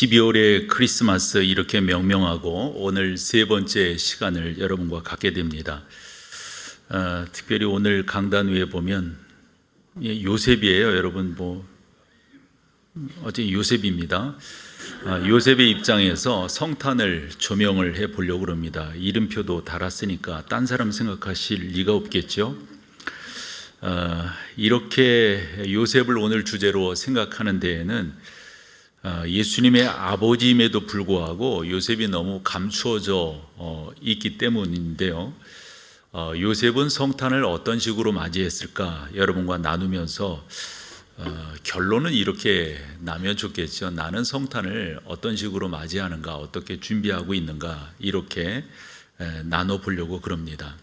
12월의 크리스마스 이렇게 명명하고 오늘 세 번째 시간을 여러분과 갖게 됩니다. 특별히 오늘 강단 위에 보면 요셉이에요. 여러분 어제 요셉입니다. 요셉의 입장에서 성탄을 조명을 해 보려고 합니다. 이름표도 달았으니까 딴 사람 생각하실 리가 없겠죠. 이렇게 요셉을 오늘 주제로 생각하는 데에는 예수님의 아버지임에도 불구하고 요셉이 너무 감추어져 있기 때문인데요. 요셉은 성탄을 어떤 식으로 맞이했을까 여러분과 나누면서 결론은 이렇게 나면 좋겠죠. 나는 성탄을 어떤 식으로 맞이하는가, 어떻게 준비하고 있는가, 이렇게 나눠보려고 그럽니다.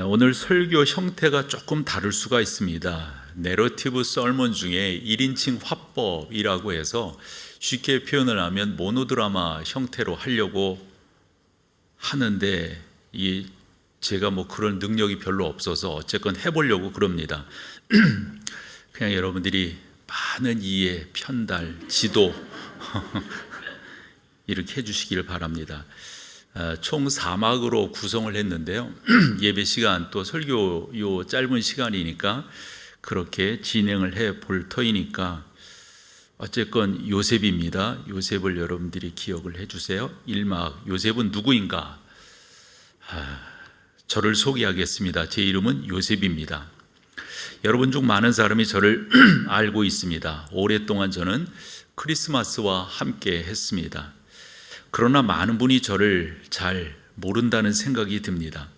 오늘 설교 형태가 조금 다를 수가 있습니다. 내러티브 설먼 중에 1인칭 화법이라고 해서 쉽게 표현을 하면 모노드라마 형태로 하려고 하는데 제가 그런 능력이 별로 없어서 어쨌건 해보려고 그럽니다. 그냥 여러분들이 많은 이해, 편달, 지도 이렇게 해주시기를 바랍니다. 총 4막으로 구성을 했는데요. 예배 시간 또 설교 요 짧은 시간이니까 그렇게 진행을 해 볼 터이니까 어쨌건 요셉입니다. 요셉을 여러분들이 기억을 해주세요. 1막 요셉은 누구인가? 저를 소개하겠습니다. 제 이름은 요셉입니다. 여러분 중 많은 사람이 저를 알고 있습니다. 오랫동안 저는 크리스마스와 함께 했습니다. 그러나 많은 분이 저를 잘 모른다는 생각이 듭니다.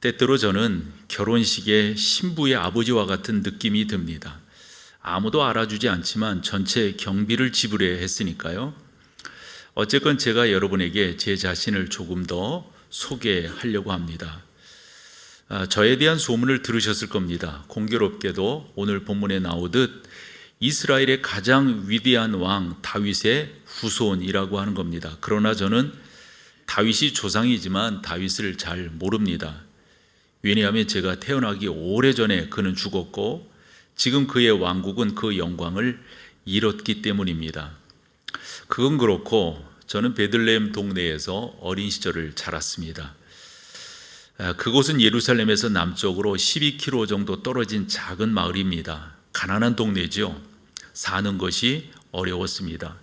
때때로 저는 결혼식의 신부의 아버지와 같은 느낌이 듭니다. 아무도 알아주지 않지만 전체 경비를 지불해야 했으니까요. 어쨌건 제가 여러분에게 제 자신을 조금 더 소개하려고 합니다. 저에 대한 소문을 들으셨을 겁니다. 공교롭게도 오늘 본문에 나오듯 이스라엘의 가장 위대한 왕 다윗의 후손이라고 하는 겁니다. 그러나 저는 다윗이 조상이지만 다윗을 잘 모릅니다. 왜냐하면 제가 태어나기 오래전에 그는 죽었고 지금 그의 왕국은 그 영광을 잃었기 때문입니다. 그건 그렇고 저는 베들레헴 동네에서 어린 시절을 자랐습니다. 그곳은 예루살렘에서 남쪽으로 12km 정도 떨어진 작은 마을입니다. 가난한 동네죠. 사는 것이 어려웠습니다.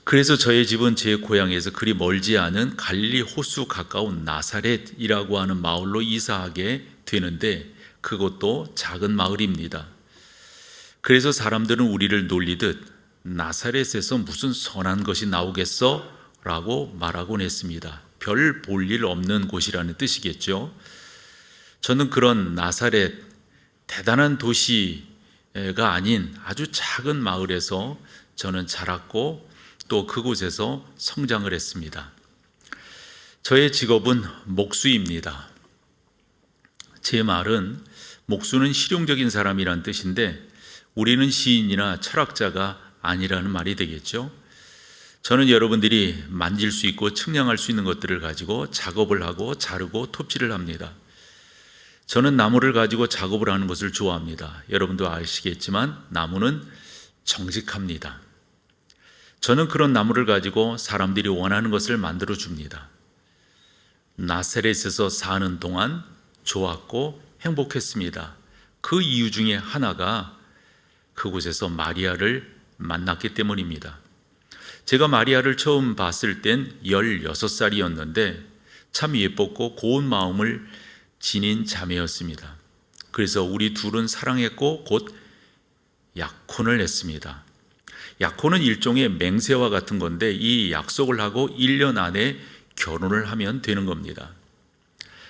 그래서 저의 집은 제 고향에서 그리 멀지 않은 갈릴리 호수 가까운 나사렛이라고 하는 마을로 이사하게 되는데 그것도 작은 마을입니다. 그래서 사람들은 우리를 놀리듯 나사렛에서 무슨 선한 것이 나오겠어? 라고 말하곤 했습니다. 별 볼 일 없는 곳이라는 뜻이겠죠. 저는 그런 나사렛, 대단한 도시가 아닌 아주 작은 마을에서 저는 자랐고 또 그곳에서 성장을 했습니다. 저의 직업은 목수입니다. 제 말은 목수는 실용적인 사람이란 뜻인데 우리는 시인이나 철학자가 아니라는 말이 되겠죠. 저는 여러분들이 만질 수 있고 측량할 수 있는 것들을 가지고 작업을 하고 자르고 톱질을 합니다. 저는 나무를 가지고 작업을 하는 것을 좋아합니다. 여러분도 아시겠지만 나무는 정직합니다. 저는 그런 나무를 가지고 사람들이 원하는 것을 만들어 줍니다. 나사렛에서 사는 동안 좋았고 행복했습니다. 그 이유 중에 하나가 그곳에서 마리아를 만났기 때문입니다. 제가 마리아를 처음 봤을 땐 16살이었는데 참 예뻤고 고운 마음을 지닌 자매였습니다. 그래서 우리 둘은 사랑했고 곧 약혼을 했습니다. 약혼은 일종의 맹세와 같은 건데 이 약속을 하고 1년 안에 결혼을 하면 되는 겁니다.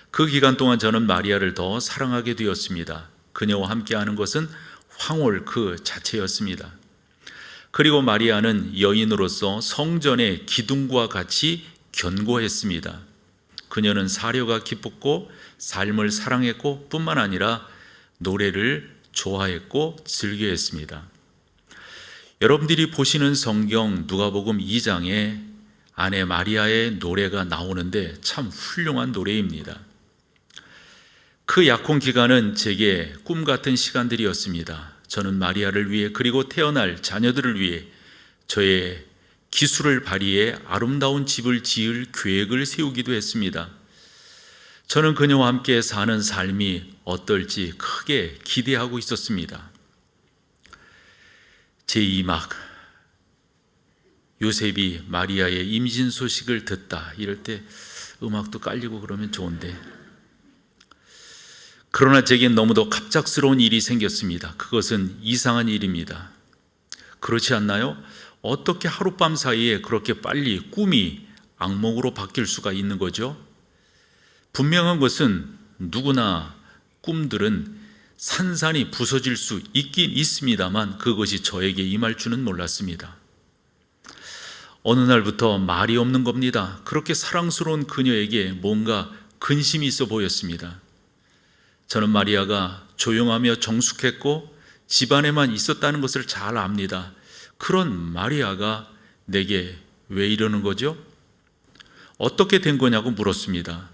그 기간 동안 저는 마리아를 더 사랑하게 되었습니다. 그녀와 함께하는 것은 황홀 그 자체였습니다. 그리고 마리아는 여인으로서 성전의 기둥과 같이 견고했습니다. 그녀는 사려가 깊었고 삶을 사랑했고 뿐만 아니라 노래를 좋아했고 즐겨했습니다. 여러분들이 보시는 성경 누가복음 2장에 아내 마리아의 노래가 나오는데 참 훌륭한 노래입니다. 그 약혼 기간은 제게 꿈 같은 시간들이었습니다. 저는 마리아를 위해 그리고 태어날 자녀들을 위해 저의 기술을 발휘해 아름다운 집을 지을 계획을 세우기도 했습니다. 저는 그녀와 함께 사는 삶이 어떨지 크게 기대하고 있었습니다. 제2막 요셉이 마리아의 임신 소식을 듣다, 이럴 때 음악도 깔리고 그러면 좋은데, 그러나 제겐 너무도 갑작스러운 일이 생겼습니다. 그것은 이상한 일입니다. 그렇지 않나요? 어떻게 하룻밤 사이에 그렇게 빨리 꿈이 악몽으로 바뀔 수가 있는 거죠? 분명한 것은 누구나 꿈들은 산산이 부서질 수 있긴 있습니다만 그것이 저에게 임할 줄은 몰랐습니다. 어느 날부터 말이 없는 겁니다. 그렇게 사랑스러운 그녀에게 뭔가 근심이 있어 보였습니다. 저는 마리아가 조용하며 정숙했고 집안에만 있었다는 것을 잘 압니다. 그런 마리아가 내게 왜 이러는 거죠? 어떻게 된 거냐고 물었습니다.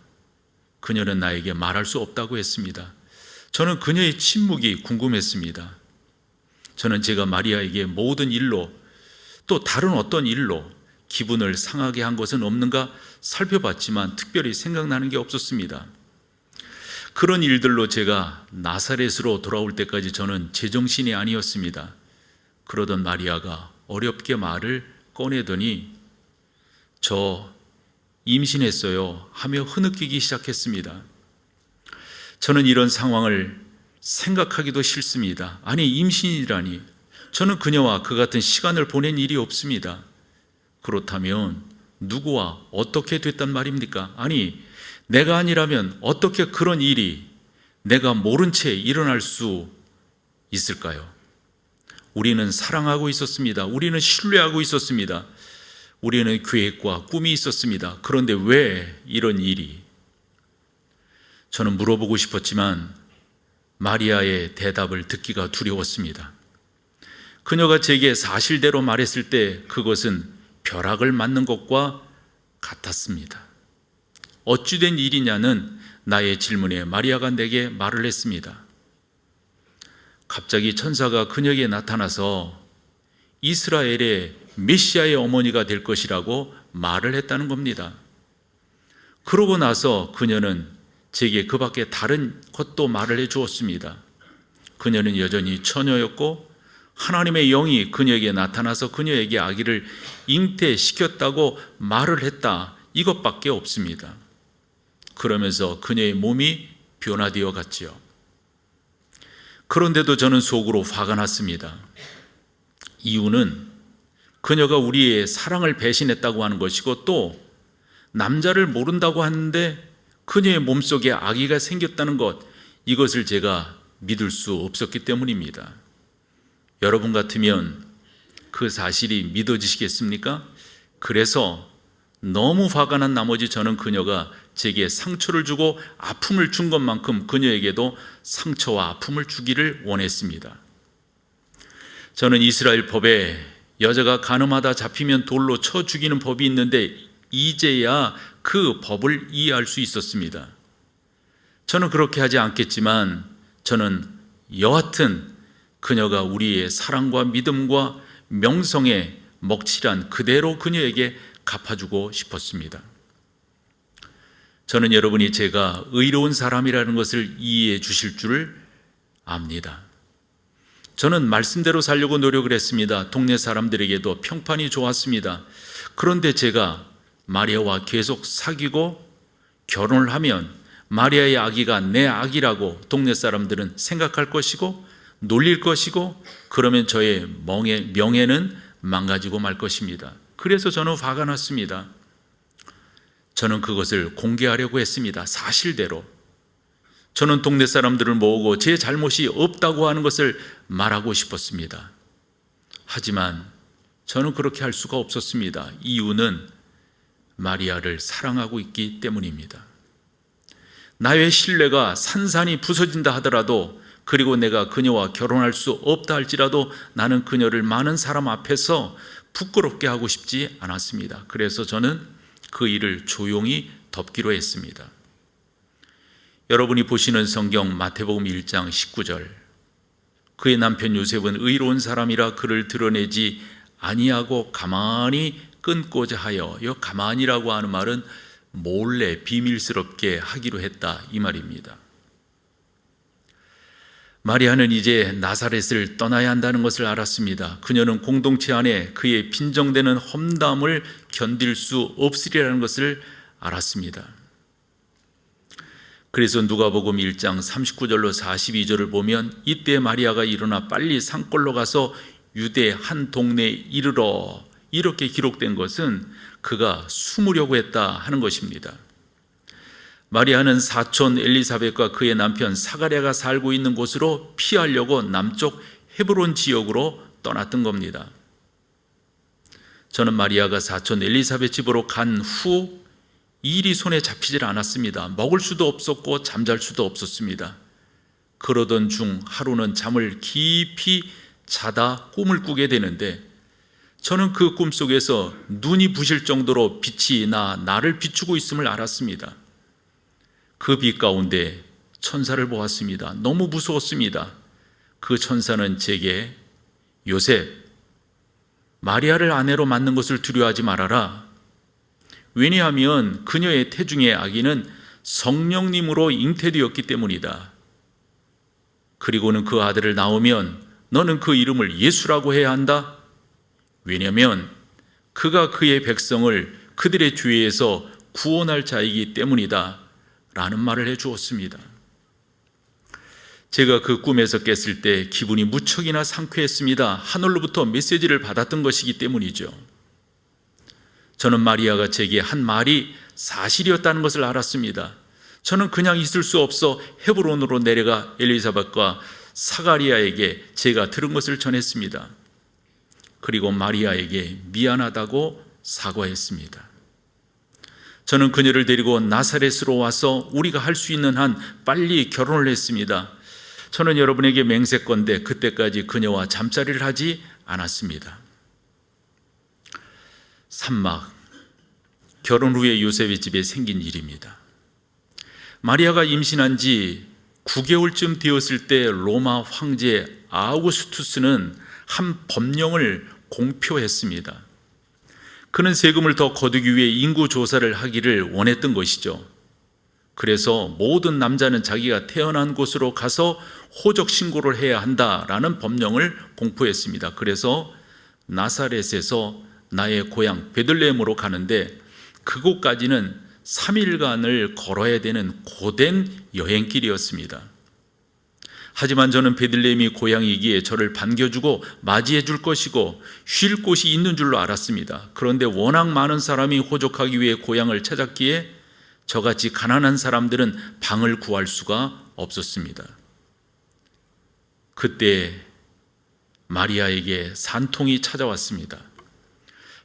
그녀는 나에게 말할 수 없다고 했습니다. 저는 그녀의 침묵이 궁금했습니다. 저는 제가 마리아에게 모든 일로, 또 다른 어떤 일로 기분을 상하게 한 것은 없는가 살펴봤지만 특별히 생각나는 게 없었습니다. 그런 일들로 제가 나사렛으로 돌아올 때까지 저는 제정신이 아니었습니다. 그러던 마리아가 어렵게 말을 꺼내더니 저 임신했어요 하며 흐느끼기 시작했습니다. 저는 이런 상황을 생각하기도 싫습니다. 아니, 임신이라니. 저는 그녀와 그 같은 시간을 보낸 일이 없습니다. 그렇다면 누구와 어떻게 됐단 말입니까? 아니, 내가 아니라면 어떻게 그런 일이 내가 모른 채 일어날 수 있을까요? 우리는 사랑하고 있었습니다. 우리는 신뢰하고 있었습니다. 우리는 계획과 꿈이 있었습니다. 그런데 왜 이런 일이? 저는 물어보고 싶었지만 마리아의 대답을 듣기가 두려웠습니다. 그녀가 제게 사실대로 말했을 때 그것은 벼락을 맞는 것과 같았습니다. 어찌된 일이냐는 나의 질문에 마리아가 내게 말을 했습니다. 갑자기 천사가 그녀에게 나타나서 이스라엘의 메시아의 어머니가 될 것이라고 말을 했다는 겁니다. 그러고 나서 그녀는 제게 그 밖에 다른 것도 말을 해 주었습니다. 그녀는 여전히 처녀였고 하나님의 영이 그녀에게 나타나서 그녀에게 아기를 잉태시켰다고 말을 했다, 이것밖에 없습니다. 그러면서 그녀의 몸이 변화되어 갔지요. 그런데도 저는 속으로 화가 났습니다. 이유는 그녀가 우리의 사랑을 배신했다고 하는 것이고 또 남자를 모른다고 하는데 그녀의 몸속에 아기가 생겼다는 것, 이것을 제가 믿을 수 없었기 때문입니다. 여러분 같으면 그 사실이 믿어지시겠습니까? 그래서 너무 화가 난 나머지 저는 그녀가 제게 상처를 주고 아픔을 준 것만큼 그녀에게도 상처와 아픔을 주기를 원했습니다. 저는 이스라엘 법에 여자가 간음하다 잡히면 돌로 쳐 죽이는 법이 있는데 이제야 그 법을 이해할 수 있었습니다. 저는 그렇게 하지 않겠지만 저는 여하튼 그녀가 우리의 사랑과 믿음과 명성에 먹칠한 그대로 그녀에게 갚아주고 싶었습니다. 저는 여러분이 제가 의로운 사람이라는 것을 이해해 주실 줄을 압니다. 저는 말씀대로 살려고 노력을 했습니다. 동네 사람들에게도 평판이 좋았습니다. 그런데 제가 마리아와 계속 사귀고 결혼을 하면 마리아의 아기가 내 아기라고 동네 사람들은 생각할 것이고 놀릴 것이고 그러면 저의 명예는 망가지고 말 것입니다. 그래서 저는 화가 났습니다. 저는 그것을 공개하려고 했습니다. 사실대로. 저는 동네 사람들을 모으고 제 잘못이 없다고 하는 것을 말하고 싶었습니다. 하지만 저는 그렇게 할 수가 없었습니다. 이유는 마리아를 사랑하고 있기 때문입니다. 나의 신뢰가 산산이 부서진다 하더라도, 그리고 내가 그녀와 결혼할 수 없다 할지라도 나는 그녀를 많은 사람 앞에서 부끄럽게 하고 싶지 않았습니다. 그래서 저는 그 일을 조용히 덮기로 했습니다. 여러분이 보시는 성경 마태복음 1장 19절, 그의 남편 요셉은 의로운 사람이라 그를 드러내지 아니하고 가만히 끊고자 하여, 이 가만히라고 하는 말은 몰래 비밀스럽게 하기로 했다 이 말입니다. 마리아는 이제 나사렛을 떠나야 한다는 것을 알았습니다. 그녀는 공동체 안에 그의 빈정되는 험담을 견딜 수 없으리라는 것을 알았습니다. 그래서 누가복음 1장 39절로 42절을 보면 이때 마리아가 일어나 빨리 산골로 가서 유대 한 동네에 이르러, 이렇게 기록된 것은 그가 숨으려고 했다 하는 것입니다. 마리아는 사촌 엘리사벳과 그의 남편 사가랴가 살고 있는 곳으로 피하려고 남쪽 헤브론 지역으로 떠났던 겁니다. 저는 마리아가 사촌 엘리사벳 집으로 간 후 일이 손에 잡히질 않았습니다. 먹을 수도 없었고 잠잘 수도 없었습니다. 그러던 중 하루는 잠을 깊이 자다 꿈을 꾸게 되는데, 저는 그 꿈속에서 눈이 부실 정도로 빛이 나를 비추고 있음을 알았습니다. 그 빛 가운데 천사를 보았습니다. 너무 무서웠습니다. 그 천사는 제게 요셉, 마리아를 아내로 맞는 것을 두려워하지 말아라. 왜냐하면 그녀의 태중의 아기는 성령님으로 잉태되었기 때문이다. 그리고는 그 아들을 낳으면 너는 그 이름을 예수라고 해야 한다. 왜냐하면 그가 그의 백성을 그들의 죄에서 구원할 자이기 때문이다 라는 말을 해주었습니다. 제가 그 꿈에서 깼을 때 기분이 무척이나 상쾌했습니다. 하늘로부터 메시지를 받았던 것이기 때문이죠. 저는 마리아가 제게 한 말이 사실이었다는 것을 알았습니다. 저는 그냥 있을 수 없어 헤브론으로 내려가 엘리사벳과 사가리아에게 제가 들은 것을 전했습니다. 그리고 마리아에게 미안하다고 사과했습니다. 저는 그녀를 데리고 나사렛으로 와서 우리가 할 수 있는 한 빨리 결혼을 했습니다. 저는 여러분에게 맹세컨대 그때까지 그녀와 잠자리를 하지 않았습니다. 산막, 결혼 후에 요셉의 집에 생긴 일입니다. 마리아가 임신한 지 9개월쯤 되었을 때 로마 황제 아우구스투스는 한 법령을 공표했습니다. 그는 세금을 더 거두기 위해 인구 조사를 하기를 원했던 것이죠. 그래서 모든 남자는 자기가 태어난 곳으로 가서 호적 신고를 해야 한다라는 법령을 공포했습니다. 그래서 나사렛에서 나의 고향 베들레헴으로 가는데 그곳까지는 3일간을 걸어야 되는 고된 여행길이었습니다. 하지만 저는 베들레헴이 고향이기에 저를 반겨주고 맞이해 줄 것이고 쉴 곳이 있는 줄로 알았습니다. 그런데 워낙 많은 사람이 호적하기 위해 고향을 찾았기에 저같이 가난한 사람들은 방을 구할 수가 없었습니다. 그때 마리아에게 산통이 찾아왔습니다.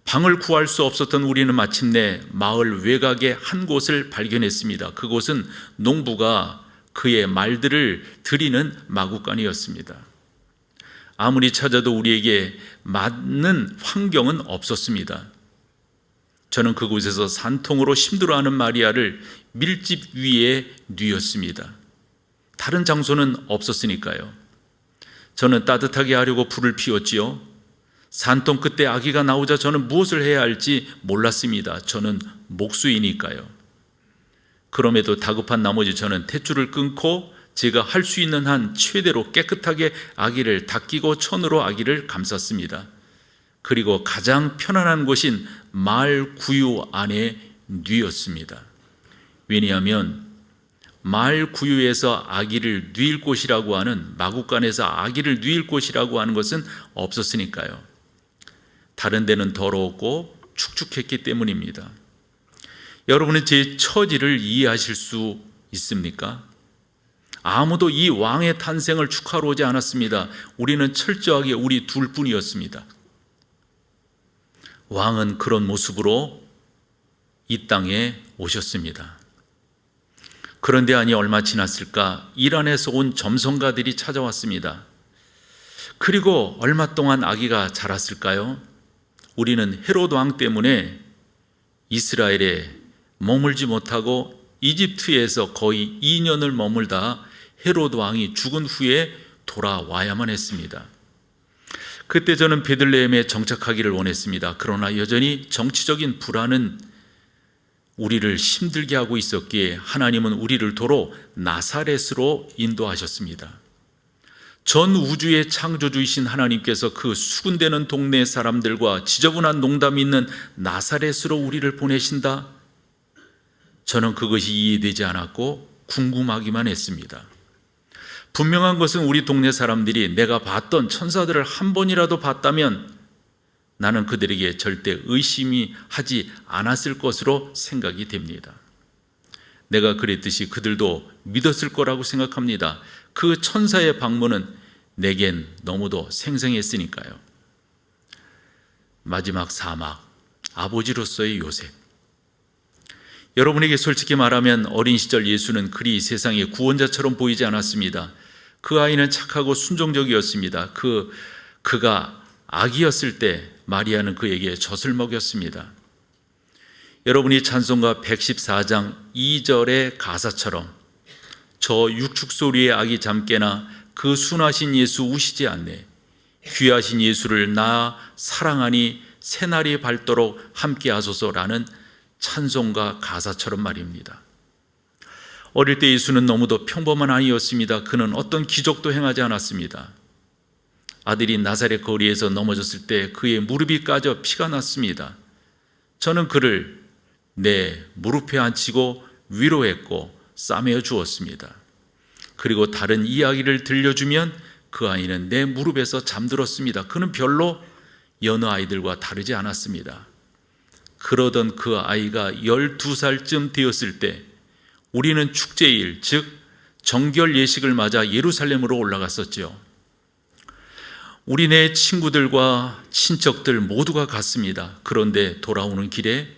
방을 구할 수 없었던 우리는 마침내 마을 외곽의 한 곳을 발견했습니다. 그곳은 농부가 그의 말들을 들이는 마구간이었습니다. 아무리 찾아도 우리에게 맞는 환경은 없었습니다. 저는 그곳에서 산통으로 힘들어하는 마리아를 밀집 위에 뉘었습니다. 다른 장소는 없었으니까요. 저는 따뜻하게 하려고 불을 피웠지요. 산통 끝에 아기가 나오자 저는 무엇을 해야 할지 몰랐습니다. 저는 목수이니까요. 그럼에도 다급한 나머지 저는 탯줄을 끊고 제가 할 수 있는 한 최대로 깨끗하게 아기를 닦이고 천으로 아기를 감쌌습니다. 그리고 가장 편안한 곳인 마을 구유 안에 뉘었습니다. 왜냐하면 마을 구유에서 아기를 뉘일 곳이라고 하는, 마구간에서 아기를 뉘일 곳이라고 하는 것은 없었으니까요. 다른 데는 더러웠고 축축했기 때문입니다. 여러분은 제 처지를 이해하실 수 있습니까? 아무도 이 왕의 탄생을 축하러 오지 않았습니다. 우리는 철저하게 우리 둘뿐이었습니다. 왕은 그런 모습으로 이 땅에 오셨습니다. 그런데 아니 얼마 지났을까 이란에서 온 점성가들이 찾아왔습니다. 그리고 얼마 동안 아기가 자랐을까요? 우리는 헤롯 왕 때문에 이스라엘에 머물지 못하고 이집트에서 거의 2년을 머물다 헤롯 왕이 죽은 후에 돌아와야만 했습니다. 그때 저는 베들레헴에 정착하기를 원했습니다. 그러나 여전히 정치적인 불안은 우리를 힘들게 하고 있었기에 하나님은 우리를 도로 나사렛으로 인도하셨습니다. 전 우주의 창조주이신 하나님께서 그 수군대는 동네 사람들과 지저분한 농담이 있는 나사렛으로 우리를 보내신다? 저는 그것이 이해되지 않았고 궁금하기만 했습니다. 분명한 것은 우리 동네 사람들이 내가 봤던 천사들을 한 번이라도 봤다면 나는 그들에게 절대 의심이 하지 않았을 것으로 생각이 됩니다. 내가 그랬듯이 그들도 믿었을 거라고 생각합니다. 그 천사의 방문은 내겐 너무도 생생했으니까요. 마지막 사막, 아버지로서의 요셉. 여러분에게 솔직히 말하면 어린 시절 예수는 그리 세상의 구원자처럼 보이지 않았습니다. 그 아이는 착하고 순종적이었습니다. 그가 아기였을 때 마리아는 그에게 젖을 먹였습니다. 여러분이 찬송가 114장 2절의 가사처럼 저 육축소리의 아기 잠깨나 그 순하신 예수 우시지 않네. 귀하신 예수를 나 사랑하니 새날이 밝도록 함께 하소서라는 찬송가 가사처럼 말입니다. 어릴 때 예수는 너무도 평범한 아이였습니다. 그는 어떤 기적도 행하지 않았습니다. 아들이 나사렛 거리에서 넘어졌을 때 그의 무릎이 까져 피가 났습니다. 저는 그를 내 무릎에 앉히고 위로했고 싸매어 주었습니다. 그리고 다른 이야기를 들려주면 그 아이는 내 무릎에서 잠들었습니다. 그는 별로 여느 아이들과 다르지 않았습니다. 그러던 그 아이가 12살쯤 되었을 때 우리는 축제일, 즉 정결 예식을 맞아 예루살렘으로 올라갔었죠. 우리네 친구들과 친척들 모두가 갔습니다. 그런데 돌아오는 길에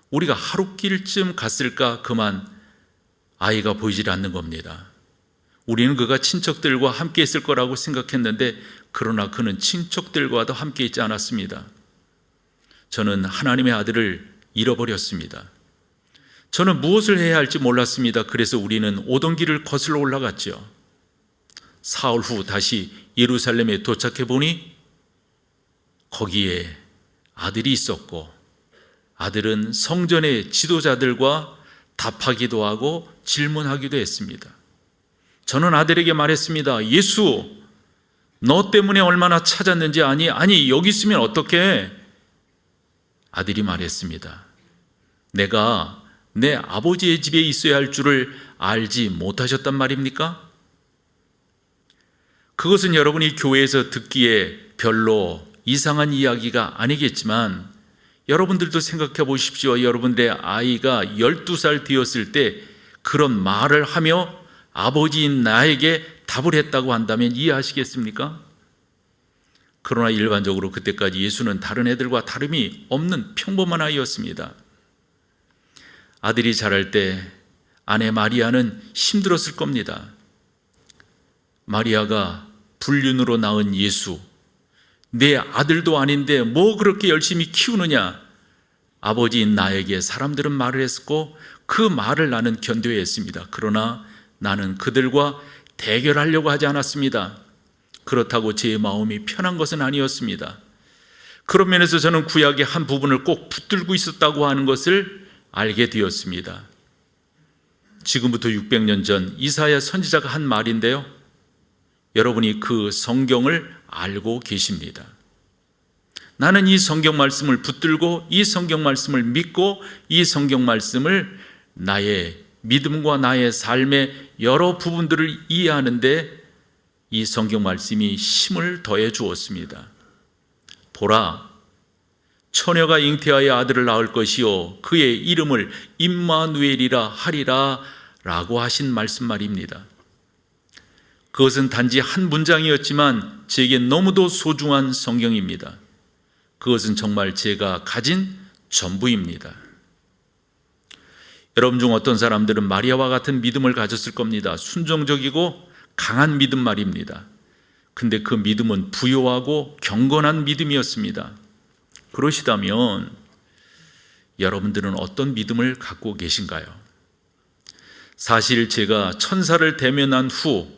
우리가 하루길쯤 갔을까 그만 아이가 보이질 않는 겁니다. 우리는 그가 친척들과 함께 있을 거라고 생각했는데 그러나 그는 친척들과도 함께 있지 않았습니다. 저는 하나님의 아들을 잃어버렸습니다. 저는 무엇을 해야 할지 몰랐습니다. 그래서 우리는 오던 길을 거슬러 올라갔죠. 사흘 후 다시 예루살렘에 도착해 보니 거기에 아들이 있었고 아들은 성전의 지도자들과 답하기도 하고 질문하기도 했습니다. 저는 아들에게 말했습니다. 예수, 너 때문에 얼마나 찾았는지 아니? 아니, 여기 있으면 어떡해? 아들이 말했습니다. 내가 내 아버지의 집에 있어야 할 줄을 알지 못하셨단 말입니까? 그것은 여러분이 교회에서 듣기에 별로 이상한 이야기가 아니겠지만 여러분들도 생각해 보십시오. 여러분들의 아이가 12살 되었을 때 그런 말을 하며 아버지인 나에게 답을 했다고 한다면 이해하시겠습니까? 그러나 일반적으로 그때까지 예수는 다른 애들과 다름이 없는 평범한 아이였습니다. 아들이 자랄 때 아내 마리아는 힘들었을 겁니다. 마리아가 불륜으로 낳은 예수, 내 아들도 아닌데 뭐 그렇게 열심히 키우느냐? 아버지인 나에게 사람들은 말을 했고 그 말을 나는 견뎌야 했습니다. 그러나 나는 그들과 대결하려고 하지 않았습니다. 그렇다고 제 마음이 편한 것은 아니었습니다. 그런 면에서 저는 구약의 한 부분을 꼭 붙들고 있었다고 하는 것을 알게 되었습니다. 지금부터 600년 전 이사야 선지자가 한 말인데요. 여러분이 그 성경을 알고 계십니다. 나는 이 성경 말씀을 붙들고 이 성경 말씀을 믿고 이 성경 말씀을 나의 믿음과 나의 삶의 여러 부분들을 이해하는데 이 성경 말씀이 힘을 더해 주었습니다. 보라, 처녀가 잉태하여 아들을 낳을 것이요 그의 이름을 임마누엘이라 하리라 라고 하신 말씀 말입니다. 그것은 단지 한 문장이었지만 제게 너무도 소중한 성경입니다. 그것은 정말 제가 가진 전부입니다. 여러분 중 어떤 사람들은 마리아와 같은 믿음을 가졌을 겁니다. 순종적이고 강한 믿음 말입니다. 근데 그 믿음은 부요하고 경건한 믿음이었습니다. 그러시다면 여러분들은 어떤 믿음을 갖고 계신가요? 사실 제가 천사를 대면한 후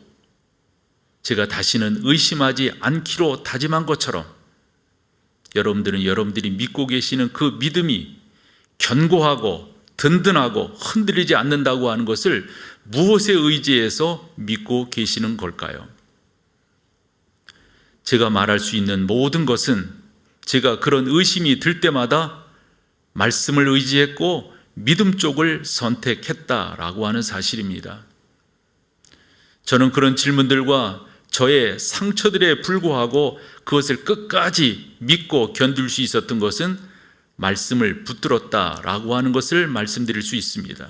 제가 다시는 의심하지 않기로 다짐한 것처럼 여러분들은 여러분들이 믿고 계시는 그 믿음이 견고하고 든든하고 흔들리지 않는다고 하는 것을 무엇에 의지해서 믿고 계시는 걸까요? 제가 말할 수 있는 모든 것은 제가 그런 의심이 들 때마다 말씀을 의지했고 믿음 쪽을 선택했다라고 하는 사실입니다. 저는 그런 질문들과 저의 상처들에 불구하고 그것을 끝까지 믿고 견딜 수 있었던 것은 말씀을 붙들었다라고 하는 것을 말씀드릴 수 있습니다.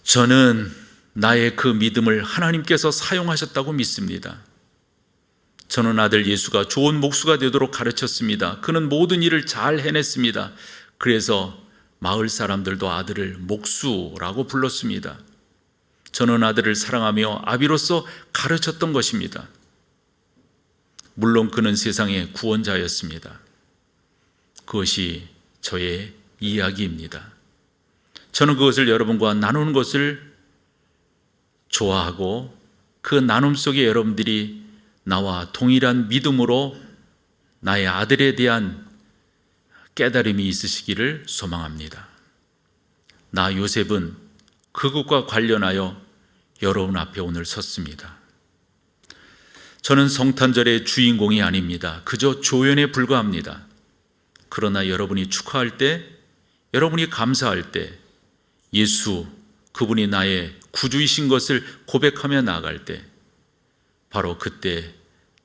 저는 나의 그 믿음을 하나님께서 사용하셨다고 믿습니다. 저는 아들 예수가 좋은 목수가 되도록 가르쳤습니다. 그는 모든 일을 잘 해냈습니다. 그래서 마을 사람들도 아들을 목수라고 불렀습니다. 저는 아들을 사랑하며 아비로서 가르쳤던 것입니다. 물론 그는 세상의 구원자였습니다. 그것이 저의 이야기입니다. 저는 그것을 여러분과 나누는 것을 좋아하고 그 나눔 속에 여러분들이 나와 동일한 믿음으로 나의 아들에 대한 깨달음이 있으시기를 소망합니다. 나 요셉은 그것과 관련하여 여러분 앞에 오늘 섰습니다. 저는 성탄절의 주인공이 아닙니다. 그저 조연에 불과합니다. 그러나 여러분이 축하할 때, 여러분이 감사할 때, 예수 그분이 나의 구주이신 것을 고백하며 나아갈 때, 바로 그때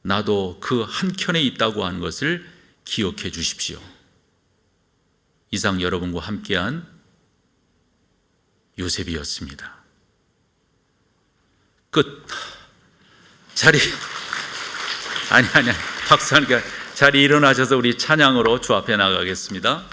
나도 그 한켠에 있다고 하는 것을 기억해 주십시오. 이상 여러분과 함께한 요셉이었습니다. 끝. 박수 하니까 자리 일어나셔서 우리 찬양으로 주 앞에 나가겠습니다.